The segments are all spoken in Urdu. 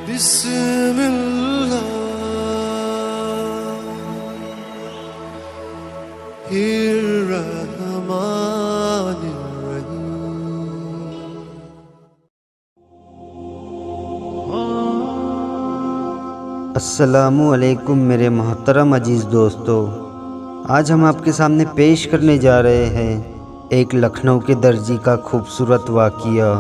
بسم اللہ الرحمن الرحیم۔ السلام علیکم میرے محترم عزیز دوستو، آج ہم آپ کے سامنے پیش کرنے جا رہے ہیں ایک لکھنؤ کے درزی کا خوبصورت واقعہ۔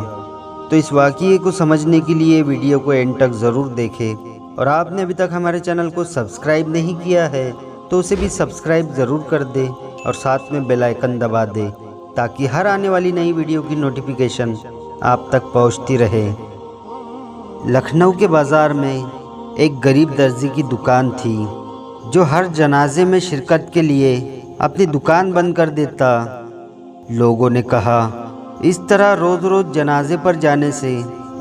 تو اس واقعے کو سمجھنے کے لیے ویڈیو کو اینڈ تک ضرور دیکھیں، اور آپ نے ابھی تک ہمارے چینل کو سبسکرائب نہیں کیا ہے تو اسے بھی سبسکرائب ضرور کر دیں اور ساتھ میں بیل آئیکن دبا دیں تاکہ ہر آنے والی نئی ویڈیو کی نوٹیفیکیشن آپ تک پہنچتی رہے۔ لکھنؤ کے بازار میں ایک غریب درزی کی دکان تھی جو ہر جنازے میں شرکت کے لیے اپنی دکان بند کر دیتا۔ لوگوں نے کہا، اس طرح روز روز جنازے پر جانے سے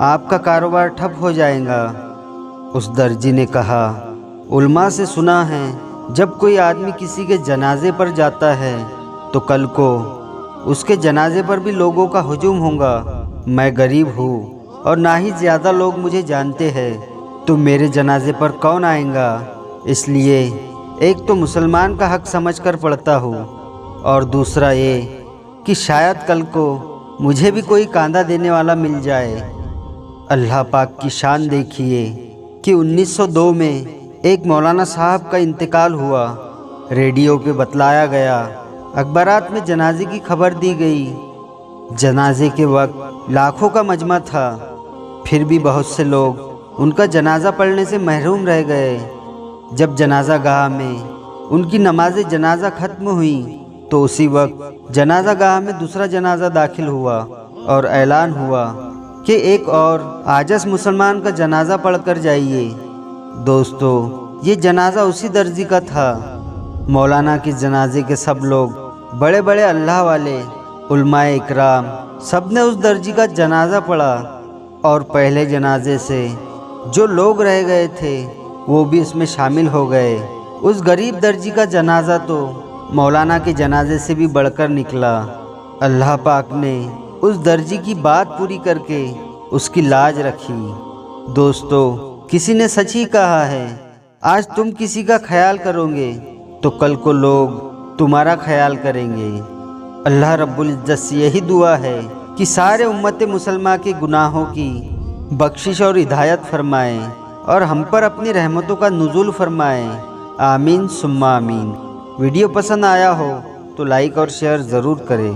آپ کا کاروبار ٹھپ ہو جائے گا۔ اس درزی نے کہا، علماء سے سنا ہے جب کوئی آدمی کسی کے جنازے پر جاتا ہے تو کل کو اس کے جنازے پر بھی لوگوں کا ہجوم ہوگا۔ میں غریب ہوں اور نہ ہی زیادہ لوگ مجھے جانتے ہیں، تو میرے جنازے پر کون آئیں گا؟ اس لیے ایک تو مسلمان کا حق سمجھ کر پڑھتا ہوں، اور دوسرا یہ کہ شاید کل کو مجھے بھی کوئی کاندھا دینے والا مل جائے۔ اللہ پاک کی شان دیکھیے کہ 1902 میں ایک مولانا صاحب کا انتقال ہوا۔ ریڈیو پہ بتلایا گیا، اخبارات میں جنازے کی خبر دی گئی۔ جنازے کے وقت لاکھوں کا مجمع تھا، پھر بھی بہت سے لوگ ان کا جنازہ پڑھنے سے محروم رہ گئے۔ جب جنازہ گاہ میں ان کی نماز جنازہ ختم ہوئی تو اسی وقت جنازہ گاہ میں دوسرا جنازہ داخل ہوا اور اعلان ہوا کہ ایک اور عاجز مسلمان کا جنازہ پڑھ کر جائیے۔ دوستو، یہ جنازہ اسی درزی کا تھا۔ مولانا کے جنازے کے سب لوگ، بڑے بڑے اللہ والے، علماء اکرام، سب نے اس درزی کا جنازہ پڑھا، اور پہلے جنازے سے جو لوگ رہ گئے تھے وہ بھی اس میں شامل ہو گئے۔ اس غریب درزی کا جنازہ تو مولانا کے جنازے سے بھی بڑھ کر نکلا۔ اللہ پاک نے اس درزی کی بات پوری کر کے اس کی لاج رکھی۔ دوستو، کسی نے سچ ہی کہا ہے، آج تم کسی کا خیال کرو گے تو کل کو لوگ تمہارا خیال کریں گے۔ اللہ رب العزت سے یہی دعا ہے کہ سارے امت مسلمہ کے گناہوں کی بخشش اور ہدایت فرمائیں، اور ہم پر اپنی رحمتوں کا نزول فرمائیں۔ آمین ثم آمین۔ ویڈیو پسند آیا ہو تو لائک اور شیئر ضرور کریں۔